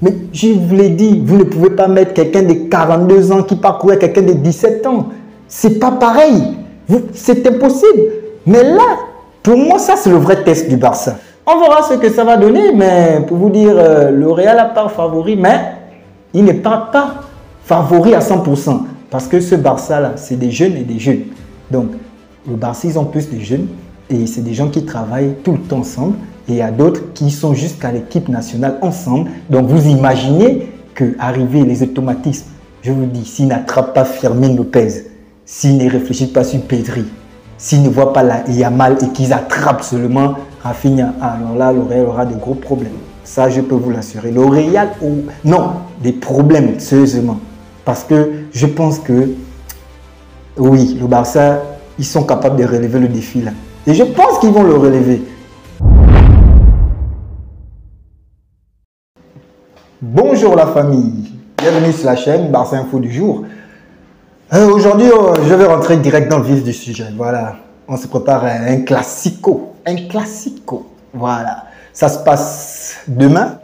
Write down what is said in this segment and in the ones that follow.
Mais je vous l'ai dit, vous ne pouvez pas mettre quelqu'un de 42 ans qui parcourait quelqu'un de 17 ans. C'est pas pareil. C'est impossible. Mais là, pour moi, ça, c'est le vrai test du Barça. On verra ce que ça va donner, mais pour vous dire, le Real a part favori, mais il n'est pas favori à 100%. Parce que ce Barça-là, c'est des jeunes et des jeunes. Donc, le Barça, ils ont plus de jeunes et c'est des gens qui travaillent tout le temps ensemble. Et il y a d'autres qui sont jusqu'à l'équipe nationale ensemble. Donc, vous imaginez qu'arriver les automatismes, je vous dis, s'ils n'attrapent pas Fermin Lopez, s'ils ne réfléchissent pas sur Pedri, s'ils ne voient pas la Yamal et qu'ils attrapent seulement Rafinha, alors là, le Real aura de gros problèmes. Ça, je peux vous l'assurer. Le Real, non, des problèmes, sérieusement. Parce que je pense que, oui, le Barça, ils sont capables de relever le défi là. Et je pense qu'ils vont le relever. Bonjour la famille, bienvenue sur la chaîne Barça Info du jour. Aujourd'hui, je vais rentrer direct dans le vif du sujet. Voilà, on se prépare à un classico. Voilà, ça se passe demain.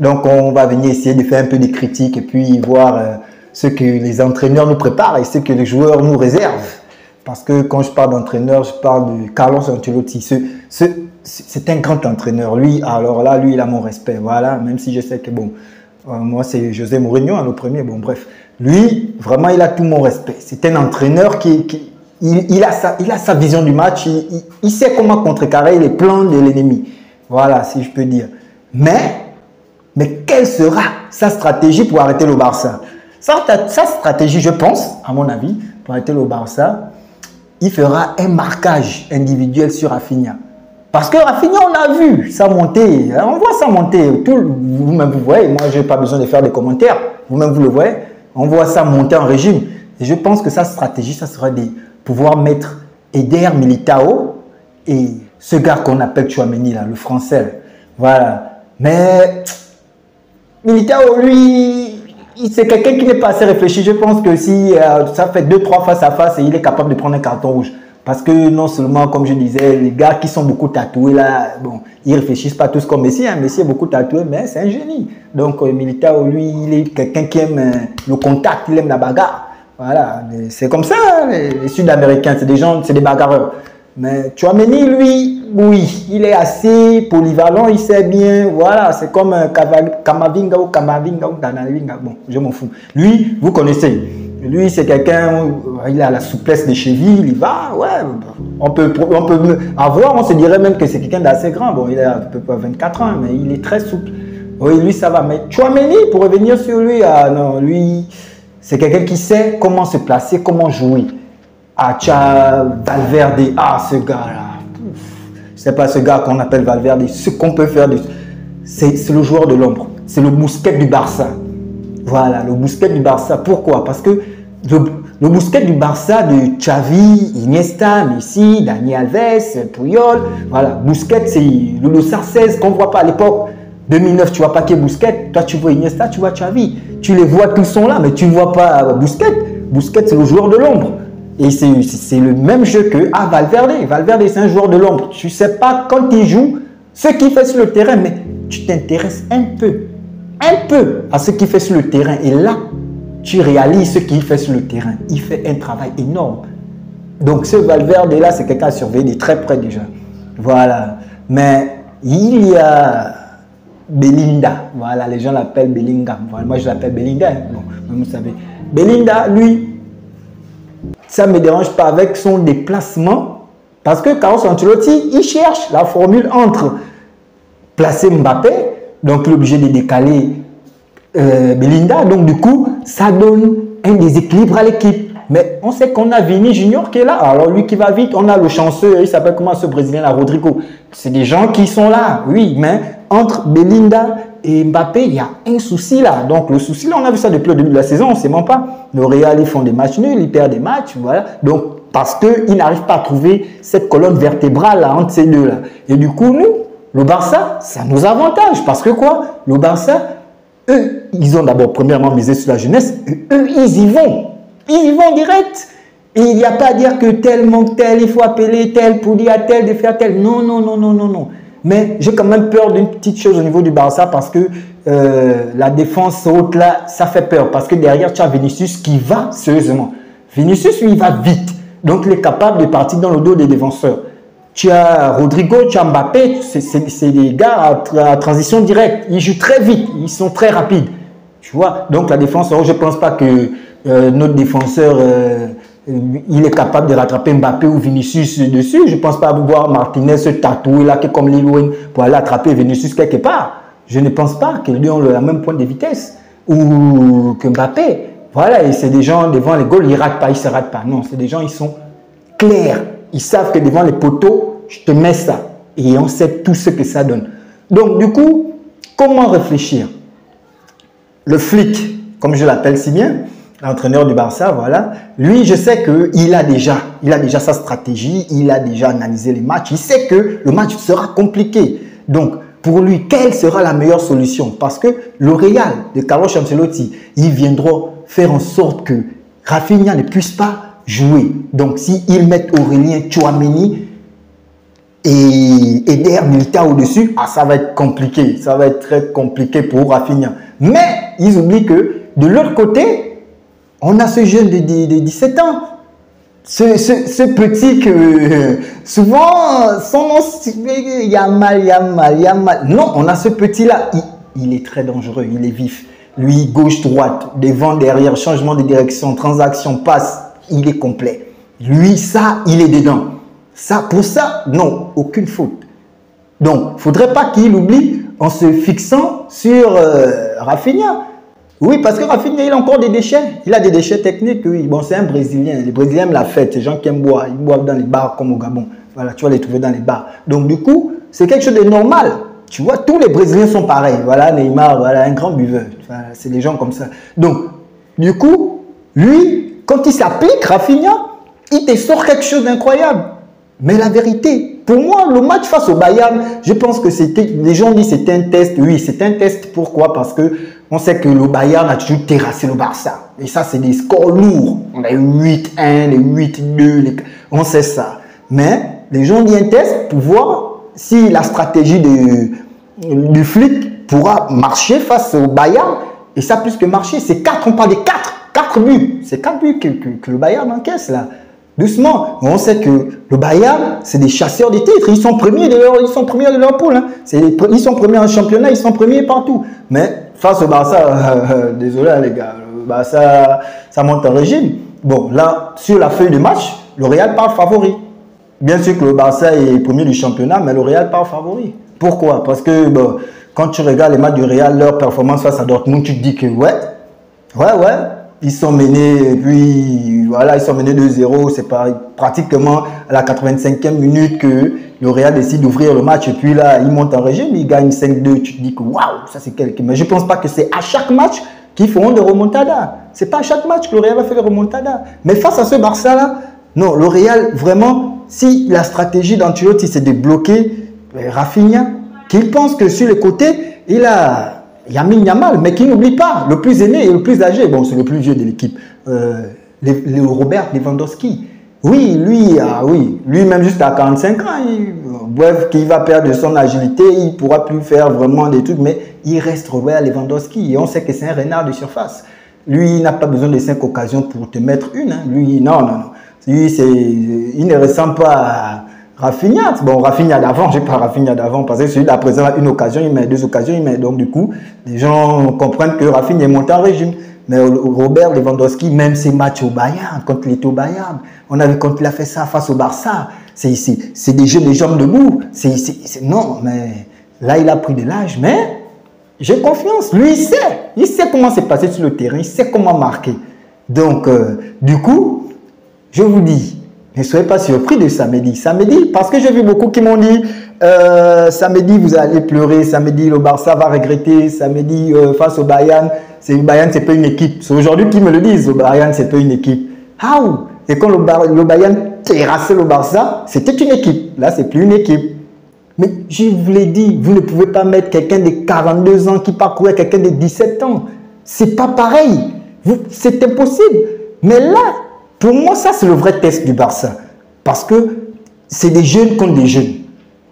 Donc, on va venir essayer de faire un peu de critiques et puis voir ce que les entraîneurs nous préparent et ce que les joueurs nous réservent. Parce que quand je parle d'entraîneur, je parle de Carlos Ancelotti. C'est un grand entraîneur. Lui, alors là, lui, il a mon respect. Voilà, même si je sais que, bon, moi, c'est José Mourinho, le premier. Bon, bref. Lui, vraiment, il a tout mon respect. C'est un entraîneur il a sa vision du match. Il sait comment contrecarrer les plans de l'ennemi. Voilà, si je peux dire. Mais quelle sera sa stratégie pour arrêter le Barça? Sa stratégie, je pense, à mon avis, pour arrêter le Barça, il fera un marquage individuel sur Rafinha. Parce que Rafinha, on a vu sa montée. On voit sa montée. Vous-même, vous voyez. Moi, je n'ai pas besoin de faire des commentaires. Vous-même, vous le voyez. On voit ça monter en régime. Et je pense que sa stratégie, ça sera de pouvoir mettre Eder Militao et ce gars qu'on appelle Tchouaméni, là, le français. Voilà. Mais Militao, lui, c'est quelqu'un qui n'est pas assez réfléchi. Je pense que si ça fait 2-3 face à face, et il est capable de prendre un carton rouge. Parce que non seulement, comme je disais, les gars qui sont beaucoup tatoués là, bon, ils ne réfléchissent pas tous comme Messi. Hein. Messi est beaucoup tatoué, mais c'est un génie. Donc, Militao, lui, il est quelqu'un qui aime le contact, il aime la bagarre. Voilà, c'est comme ça, hein, les Sud-Américains, c'est des gens, c'est des bagarreurs. Mais Tchouaméni, lui, oui, il est assez polyvalent, il sait bien, voilà, c'est comme Kamavinga ou Danavinga, bon, je m'en fous. Lui, vous connaissez, lui, c'est quelqu'un, il a la souplesse des chevilles, il va, ouais, on peut avoir, on se dirait même que c'est quelqu'un d'assez grand, bon, il a à peu près 24 ans, mais il est très souple. Oui, lui, ça va, mais Tchouaméni, pour revenir sur lui, ah non, lui, c'est quelqu'un qui sait comment se placer, comment jouer. Ah, Valverde, ah, ce gars-là. Je sais pas ce gars qu'on appelle Valverde, ce qu'on peut faire, c'est le joueur de l'ombre. C'est le Busquets du Barça. Voilà, le Busquets du Barça. Pourquoi? Parce que le Busquets du Barça de Xavi, Iniesta, Messi, Dani Alves, Puyol, voilà, Busquets, c'est le Sarcès qu'on ne voit pas à l'époque. 2009, tu vois pas qui est Busquets, toi tu vois Iniesta, tu vois Xavi. Tu les vois, tous sont là, mais tu ne vois pas Busquets. Busquets, c'est le joueur de l'ombre. Et c'est le même jeu que Valverde. Valverde, c'est un joueur de l'ombre. Tu ne sais pas quand il joue ce qu'il fait sur le terrain, mais tu t'intéresses un peu à ce qu'il fait sur le terrain. Et là, tu réalises ce qu'il fait sur le terrain. Il fait un travail énorme. Donc, ce Valverde-là, c'est quelqu'un à surveiller de très près déjà. Voilà. Mais il y a Belinda. Voilà, les gens l'appellent Bellingham. Voilà, moi, je l'appelle Belinda. Bon, vous savez. Belinda, lui, ça ne me dérange pas avec son déplacement. Parce que Carlos Ancelotti, il cherche la formule entre placer Mbappé, donc il est obligé de décaler Belinda. Donc du coup, ça donne un déséquilibre à l'équipe. Mais on sait qu'on a Vini Junior qui est là. Alors lui qui va vite, on a le chanceux, il s'appelle comment ce Brésilien là, Rodrigo. C'est des gens qui sont là, oui, mais entre Belinda et Mbappé, il y a un souci là. Donc le souci là, on a vu ça depuis le début de la saison, on ne sait même pas. Le Real, ils font des matchs nuls, ils perdent des matchs, voilà. Donc parce qu'ils n'arrivent pas à trouver cette colonne vertébrale là, entre ces deux là. Et du coup, nous, le Barça, ça nous avantage. Parce que quoi? Le Barça, eux, ils ont d'abord premièrement misé sur la jeunesse. Eux, ils y vont. Ils y vont direct. Et il n'y a pas à dire que tel manque tel, il faut appeler tel pour dire à tel de faire tel. Non, non, non, non, non, non. Mais j'ai quand même peur d'une petite chose au niveau du Barça parce que la défense haute là, ça fait peur. Parce que derrière, tu as Vinicius qui va sérieusement. Vinicius, lui, il va vite. Donc, il est capable de partir dans le dos des défenseurs. Tu as Rodrigo, tu as Mbappé, c'est des gars à transition directe. Ils jouent très vite, ils sont très rapides. Tu vois, donc la défense, je ne pense pas que notre défenseur, il est capable de rattraper Mbappé ou Vinicius dessus. Je ne pense pas voir Martinez se tatouer là, comme Lil Wayne, pour aller attraper Vinicius quelque part. Je ne pense pas qu'ils ont le même point de vitesse ou que Mbappé. Voilà, et c'est des gens devant les goals, ils ne ratent pas, ils ne se ratent pas. Non, c'est des gens, ils sont clairs. Ils savent que devant les poteaux, je te mets ça. Et on sait tout ce que ça donne. Donc, du coup, comment réfléchir? Le flic, comme je l'appelle si bien, l'entraîneur du Barça, voilà, lui, je sais qu'il a déjà sa stratégie, il a déjà analysé les matchs, il sait que le match sera compliqué. Donc, pour lui, quelle sera la meilleure solution? Parce que le Real de Carlo Ancelotti, ils viendront faire en sorte que Rafinha ne puisse pas jouer. Donc, s'ils mettent Aurélien Tchouaméni et Eder Militao au-dessus, ça va être compliqué. Ça va être très compliqué pour Rafinha. Mais, ils oublient que de l'autre côté, on a ce jeune de 17 ans. Ce petit que souvent, son nom, Yamal. Non, on a ce petit-là. Il est très dangereux, il est vif. Lui, gauche-droite, devant, derrière, changement de direction, transaction, passe. Il est complet. Lui, ça, il est dedans. Ça, pour ça, non, aucune faute. Donc, il ne faudrait pas qu'il oublie en se fixant sur Rafinha. Oui, parce que Rafinha, il a encore des déchets. Il a des déchets techniques, oui. Bon, c'est un Brésilien. Les Brésiliens aiment la fête. C'est des gens qui aiment boire. Ils boivent dans les bars comme au Gabon. Voilà, tu vas les trouver dans les bars. Donc, du coup, c'est quelque chose de normal. Tu vois, tous les Brésiliens sont pareils. Voilà, Neymar, voilà, un grand buveur. Enfin, c'est des gens comme ça. Donc, du coup, lui, quand il s'applique, Rafinha, il te sort quelque chose d'incroyable. Mais la vérité, pour moi, le match face au Bayern, je pense que c'était, les gens disent que c'était un test. Oui, c'est un test. Pourquoi? Parce que on sait que le Bayern a toujours terrassé le Barça. Et ça, c'est des scores lourds. On a eu 8-1, les 8-2, on sait ça. Mais les gens disent un test pour voir si la stratégie du flic pourra marcher face au Bayern. Et ça, plus que marcher, c'est 4, on parle de 4 buts. C'est 4 buts que le Bayern encaisse là. Doucement. On sait que le Bayern, c'est des chasseurs de titres. Ils sont premiers de leur poule. Hein. Ils sont premiers en championnat, ils sont premiers partout. Mais face au Barça, désolé les gars, le Barça, ça monte en régime. Bon, là, sur la feuille de match, le Real part favori. Bien sûr que le Barça est premier du championnat, mais le Real part favori. Pourquoi? Parce que bon, quand tu regardes les matchs du Real, leur performance face à Dortmund, tu te dis que ouais, ils sont menés, et puis voilà, ils sont menés 2-0. C'est pratiquement à la 85e minute que le Real décide d'ouvrir le match. Et puis là, ils montent en régime, ils gagnent 5-2. Tu te dis que waouh, ça c'est quelque chose. Mais je ne pense pas que c'est à chaque match qu'ils feront des remontadas. Ce n'est pas à chaque match que le Real va faire des remontadas. Mais face à ce Barça-là, non, le Real, vraiment, si la stratégie d'Ancelotti c'est de bloquer Rafinha, qu'il pense que sur les côtés, il a Lamine Yamal, mais qui n'oublie pas, le plus aîné et le plus âgé, bon, c'est le plus vieux de l'équipe, le Robert Lewandowski. Oui, lui-même juste à 45 ans, bref, qu'il va perdre de son agilité, il ne pourra plus faire vraiment des trucs, mais il reste Robert Lewandowski et on sait que c'est un renard de surface. Lui, il n'a pas besoin de 5 occasions pour te mettre une. Hein. Lui, non. Lui, il ne ressemble pas à Rafinha. Bon, Rafinha d'avant, je n'ai pas Rafinha d'avant, parce que celui d'à présent a une occasion, il met 2 occasions, il met. Donc, du coup, les gens comprennent que Rafinha est monté en régime. Mais Robert Lewandowski, même ses matchs au Bayern, quand il était au Bayern, on a vu quand il a fait ça face au Barça, c'est des jeux des jambes debout. Non, mais là, il a pris de l'âge, mais j'ai confiance. Lui, il sait comment c'est passé sur le terrain, il sait comment marquer. Donc, du coup, je vous dis, ne soyez pas surpris de samedi. Samedi, parce que j'ai vu beaucoup qui m'ont dit, samedi, vous allez pleurer, samedi, le Barça va regretter, samedi, face au Bayern, le Bayern, ce n'est pas une équipe. C'est aujourd'hui qu'ils me le disent, le Bayern, ce n'est pas une équipe. How? Et quand le Bayern terrassait le Barça, c'était une équipe. Là, ce n'est plus une équipe. Mais je vous l'ai dit, vous ne pouvez pas mettre quelqu'un de 42 ans qui parcourait quelqu'un de 17 ans. C'est pas pareil. C'est impossible. Mais là, pour moi, ça, c'est le vrai test du Barça. Parce que c'est des jeunes contre des jeunes.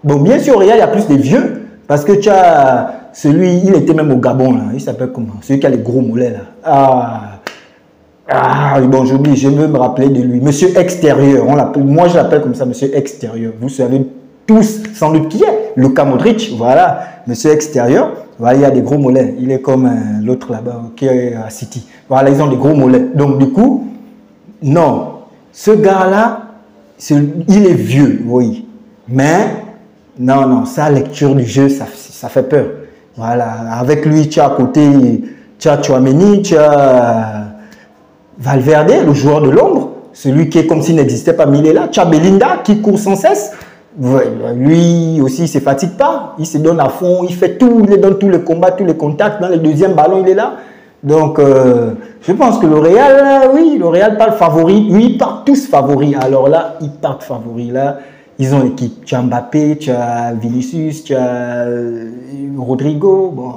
Bon, bien sûr, au Real, il y a plus de vieux. Parce que tu as celui, il était même au Gabon, là. Il s'appelle comment? Celui qui a les gros mollets, là. Bon, j'oublie, je veux me rappeler de lui. Monsieur Extérieur, moi je l'appelle comme ça, Monsieur Extérieur. Vous savez tous sans doute qui est. Luka Modric, voilà. Monsieur Extérieur, voilà, il y a des gros mollets. Il est comme l'autre là-bas qui est à City. Voilà, ils ont des gros mollets. Donc, du coup, non. Ce gars-là, il est vieux, oui. Mais, non, sa lecture du jeu, ça fait peur. Voilà, avec lui, tu as à côté, tu as Tchouaméni, tu as Valverde, le joueur de l'ombre, celui qui est comme s'il n'existait pas, mais il est là. Tu as Belinda qui court sans cesse. Lui aussi, il ne se fatigue pas. Il se donne à fond, il fait tout, il est dans tous les combats, tous les contacts. Dans le deuxième ballon, il est là. Donc, je pense que le Real, oui, le Real parle favori. Oui, ils partent tous favoris. Alors là, ils partent favoris. Là, ils ont l'équipe. Tu as Mbappé, tu as Vinicius, tu as Rodrigo. Bon,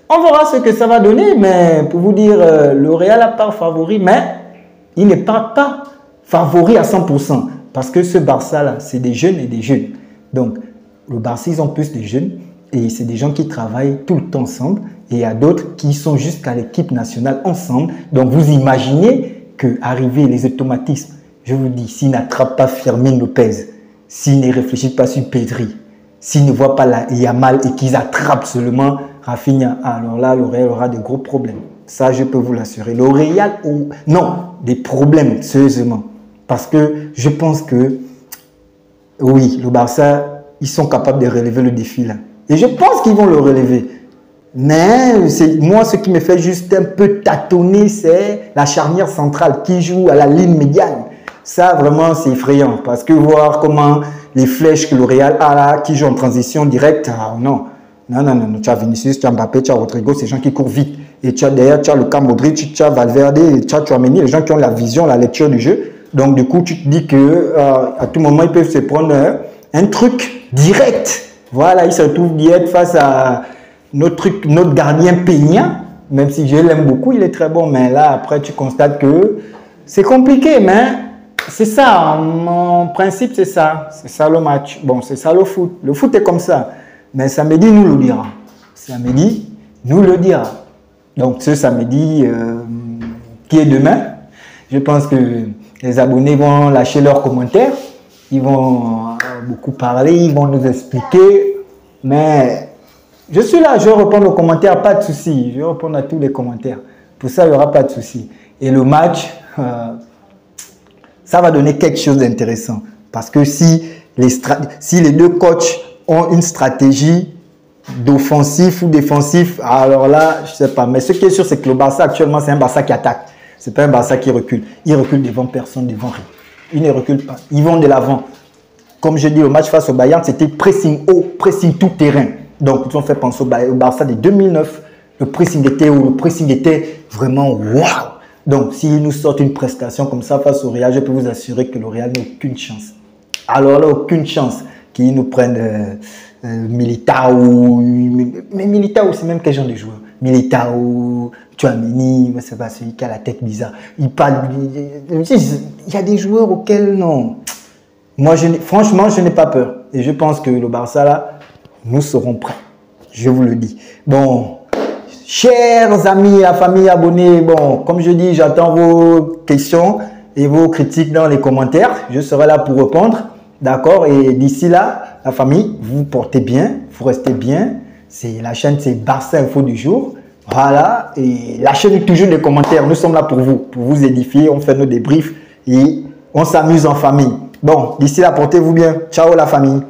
on verra ce que ça va donner. Mais pour vous dire, le Real part favori, mais il ne part pas favori à 100%. Parce que ce Barça-là, c'est des jeunes et des jeunes. Donc, le Barça, ils ont plus de jeunes. Et c'est des gens qui travaillent tout le temps ensemble. Et il y a d'autres qui sont jusqu'à l'équipe nationale ensemble. Donc, vous imaginez qu'arriver les automatismes, je vous dis, s'ils n'attrapent pas Firmin Lopez, s'ils ne réfléchissent pas sur Pedri, s'ils ne voient pas la Yamal et qu'ils attrapent seulement Rafinha, alors là, le Real aura de gros problèmes. Ça, je peux vous l'assurer. Le Real, non, des problèmes, sérieusement. Parce que je pense que, oui, le Barça, ils sont capables de relever le défi là. Et je pense qu'ils vont le relever. Mais moi, ce qui me fait juste un peu tâtonner, c'est la charnière centrale qui joue à la ligne médiane. Ça, vraiment, c'est effrayant. Parce que voir comment les flèches que le Real a là, qui jouent en transition directe, non. Non. Tu as Vinicius, tu as Mbappé, tu as Rodrigo, ces gens qui courent vite. Et derrière, tu as Luka Modric, tu as Valverde, tu as Tchouaméni, les gens qui ont la vision, la lecture du jeu. Donc, du coup, tu te dis qu'à tout moment, ils peuvent se prendre un truc direct. Voilà, ils se retrouvent direct face à notre gardien Peña. Même si je l'aime beaucoup, il est très bon. Mais là, après, tu constates que c'est compliqué. Mais c'est ça, mon principe, c'est ça. C'est ça le match. Bon, c'est ça le foot. Le foot est comme ça. Mais samedi, nous le dira. Samedi, nous le dira. Donc, ce samedi, qui est demain, je pense que les abonnés vont lâcher leurs commentaires. Ils vont beaucoup parler, ils vont nous expliquer. Mais je suis là, je vais répondre aux commentaires, pas de souci. Je vais répondre à tous les commentaires. Pour ça, il n'y aura pas de souci. Et le match, ça va donner quelque chose d'intéressant. Parce que si les deux coachs ont une stratégie d'offensif ou défensif, alors là, je ne sais pas. Mais ce qui est sûr, c'est que le Barça, actuellement, c'est un Barça qui attaque. Ce n'est pas un Barça qui recule. Il recule devant personne, devant rien. Ils ne reculent pas. Ils vont de l'avant. Comme je dis, le match face au Bayern, c'était pressing haut, pressing tout terrain. Donc, ils ont fait penser au Barça de 2009. Le pressing était haut, le pressing était vraiment waouh. Donc, s'ils nous sortent une prestation comme ça face au Real, je peux vous assurer que le Real n'a aucune chance. Alors là, aucune chance qu'ils nous prennent Militao. Mais Militao, c'est même quel genre de joueur? Militao, Tchouaméni, c'est pas celui qui a la tête bizarre. Il y a des joueurs auxquels non. Moi, franchement, je n'ai pas peur. Et je pense que le Barça, là, nous serons prêts. Je vous le dis. Bon, chers amis, la famille, abonnés, bon, comme je dis, j'attends vos questions et vos critiques dans les commentaires. Je serai là pour répondre. D'accord? Et d'ici là, la famille, vous vous portez bien, vous restez bien. La chaîne, c'est Barça Info du jour. Voilà. Et lâchez-nous toujours des commentaires. Nous sommes là pour vous édifier. On fait nos débriefs et on s'amuse en famille. Bon, d'ici là, portez-vous bien. Ciao la famille.